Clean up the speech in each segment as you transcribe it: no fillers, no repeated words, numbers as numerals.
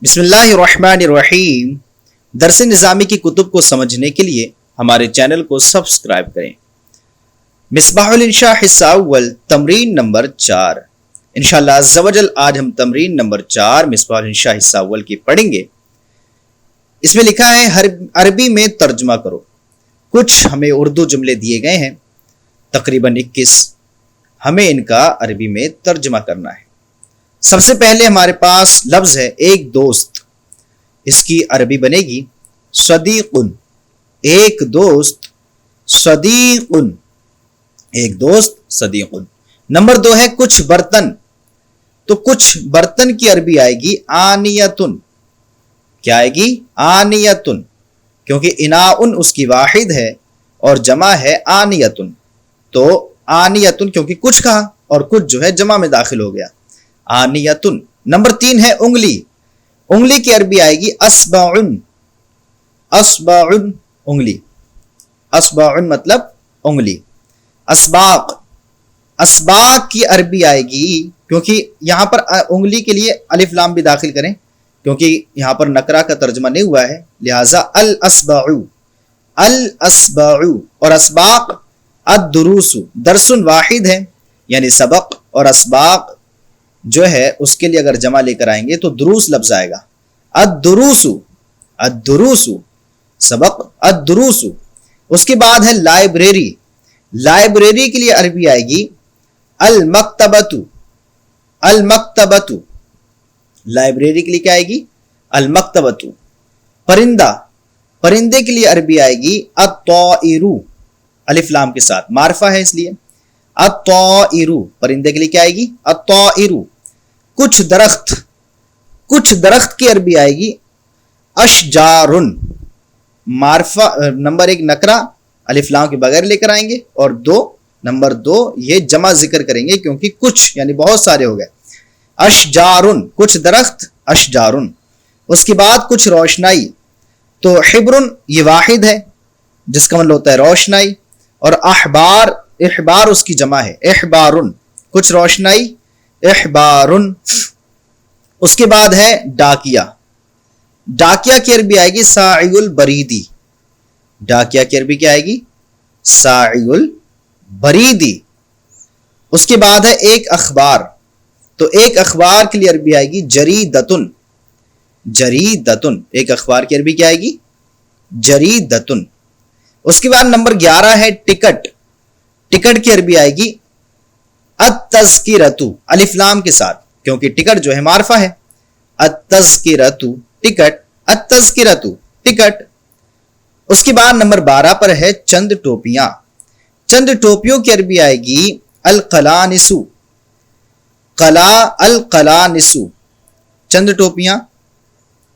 بسم اللہ الرحمن الرحیم۔ درس نظامی کی کتب کو سمجھنے کے لیے ہمارے چینل کو سبسکرائب کریں۔ مصباح الانشاء حصہ اول تمرین نمبر 4۔ انشاءاللہ عز و جل آج ہم تمرین نمبر 4 مصباح الانشاء حصہ اول کی پڑھیں گے۔ اس میں لکھا ہے عربی میں ترجمہ کرو۔ کچھ ہمیں اردو جملے دیے گئے ہیں، تقریباً 21، ہمیں ان کا عربی میں ترجمہ کرنا ہے۔ سب سے پہلے ہمارے پاس لفظ ہے ایک دوست، اس کی عربی بنے گی صدیقن۔ ایک دوست صدیقن، ایک دوست صدیقن۔ نمبر 2 ہے کچھ برتن، تو کچھ برتن کی عربی آئے گی آنیتن۔ کیا آئے گی؟ آنیتن، کیونکہ اناؤن اس کی واحد ہے اور جمع ہے آنیتن، تو آنیتن کیونکہ کچھ کہا اور کچھ جو ہے جمع میں داخل ہو گیا، آنیتن۔ نمبر 3 ہے انگلی، انگلی کی عربی آئے گی اصبعن۔ اصبعن انگلی، اصبعن مطلب انگلی۔ اسباق، اسباق کی عربی آئے گی، کیونکہ یہاں پر انگلی کے لیے الف لام بھی داخل کریں کیونکہ یہاں پر نکرہ کا ترجمہ نہیں ہوا ہے، لہٰذا الاسبع، الاسبع۔ اور اسباق الدروس، درس واحد ہے یعنی سبق، اور اسباق جو ہے اس کے لیے اگر جمع لے کر آئیں گے تو دروس لفظ آئے گا، الدروس، الدروس سبق، الدروس۔ اس کے بعد ہے لائبریری، لائبریری کے لیے عربی آئے گی المکتبۃ، المکتبۃ۔ لائبریری کے لیے کیا آئے گی؟ المکتبۃ۔ پرندہ، پرندے کے لیے عربی آئے گی الطائر، الف لام کے ساتھ، معرفہ ہے اس لیے الطائر، پرندے کے لیے کیا آئے گی؟ الطائر۔ کچھ درخت، کچھ درخت کی عربی آئے گی اشجارن، معرفہ نمبر 1 نکرہ الف لام کے بغیر لے کر آئیں گے، اور نمبر 2 یہ جمع ذکر کریں گے کیونکہ کچھ یعنی بہت سارے ہو گئے، اشجارن، کچھ درخت اشجارن۔ اس کے بعد کچھ روشنائی، تو حبرن یہ واحد ہے جس کا مطلب ہوتا ہے روشنائی، اور احبار، احبار اس کی جمع ہے احبارن، کچھ روشنائی احبارن۔ اس کے بعد ہے ڈاکیا، ڈاکیا کی عربی آئے گی ساعی البریدی، ڈاکیا کی عربی کیا آئے گی؟ ساعی البریدی۔ اس کے بعد ہے ایک اخبار، تو ایک اخبار کے لیے عربی آئے گی جریدتن، جریدتن۔ ایک اخبار کی عربی کیا آئے گی؟ جریدتن۔ اس کے بعد نمبر 11 ہے ٹکٹ، ٹکٹ کی عربی آئے گی التذکرۃ، الف لام کے ساتھ، کیونکہ ٹکٹ جو ہے معرفہ ہے، التذکرۃ ٹکٹ، التذکرۃ ٹکٹ۔ اس کے بعد نمبر 12 پر ہے چند ٹوپیاں، چند ٹوپیوں کی عربی آئے گی القلانس، قلا، القلانس، چند ٹوپیاں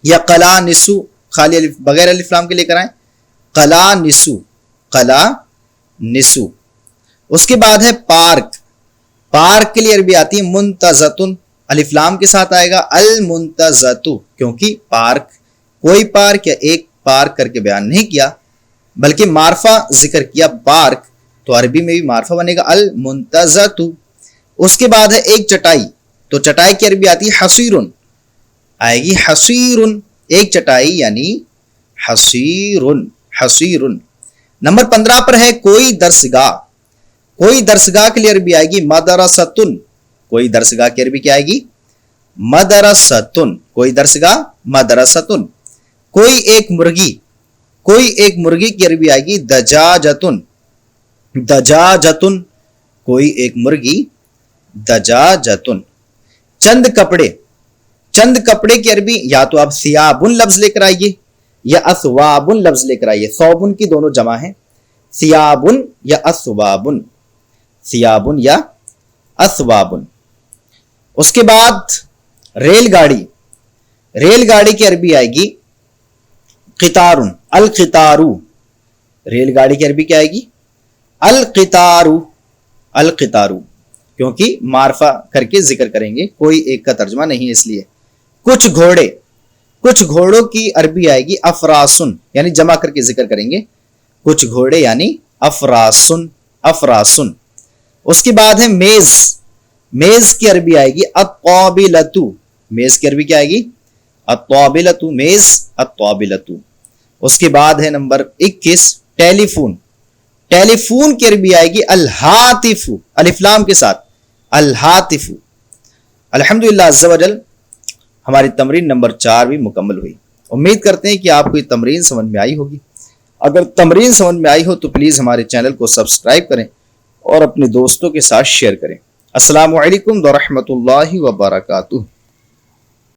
یا قلانس، خالی الف بغیر الف لام کے لے کر آئیں، قلانس، قلانس۔ اس کے بعد ہے پارک، پارک کے لیے عربی آتی ہے منتزہۃ، الف لام کے ساتھ آئے گا المنتزہۃ، کیونکہ پارک کوئی پارک یا ایک پارک کر کے بیان نہیں کیا بلکہ معرفہ ذکر کیا پارک، تو عربی میں بھی معرفہ بنے گا المنتزہۃ۔ اس کے بعد ہے ایک چٹائی، تو چٹائی کی عربی آتی ہے حصیرن، آئے گی حصیرن، ایک چٹائی یعنی حصیرن، حصیرن۔ نمبر 15 پر ہے کوئی درسگاہ، کوئی درسگاہ کے لیے عربی آئے گی مدرستن، کوئی درسگاہ کی عربی کیا آئے گی؟ مدرستن، کوئی درسگاہ مدرستن۔ کوئی ایک مرغی، کوئی ایک مرغی کی عربی آئے گی دجاجتن، دجاجتن، کوئی ایک مرغی دجاجتن۔ چند کپڑے، چند کپڑے کی عربی یا تو آپ ثیابن لفظ لے کر آئیے یا اثوابن لفظ لے کر آئیے، ثوبن کی دونوں جمع ہیں، ثیابن یا اثوابن، ثیابن یا اثوابن۔ اس کے بعد ریل گاڑی، ریل گاڑی کی عربی آئے گی قطارن، القطارو، ریل گاڑی کی عربی کیا آئے گی؟ القطارو، القطارو، کیونکہ معرفہ کر کے ذکر کریں گے، کوئی ایک کا ترجمہ نہیں اس لیے۔ کچھ گھوڑے، کچھ گھوڑوں کی عربی آئے گی افراسن، یعنی جمع کر کے ذکر کریں گے، کچھ گھوڑے یعنی افراسن، افراسن۔ اس کے بعد ہے میز، میز کی عربی آئے گی الطابلۃ، میز کی عربی کیا آئے گی؟ الطابلۃ میز، الطابلۃ۔ اس کے بعد ہے نمبر 21 ٹیلی فون۔ ٹیلی فون کی عربی آئے گی الہاتف، الف لام کے ساتھ، الہاتف۔ الحمدللہ عز و جل ہماری تمرین نمبر 4 بھی مکمل ہوئی۔ امید کرتے ہیں کہ آپ کو یہ تمرین سمجھ میں آئی ہوگی۔ اگر تمرین سمجھ میں آئی ہو تو پلیز ہمارے چینل کو سبسکرائب کریں اور اپنے دوستوں کے ساتھ شیئر کریں۔ السلام علیکم ورحمۃ اللہ وبرکاتہ۔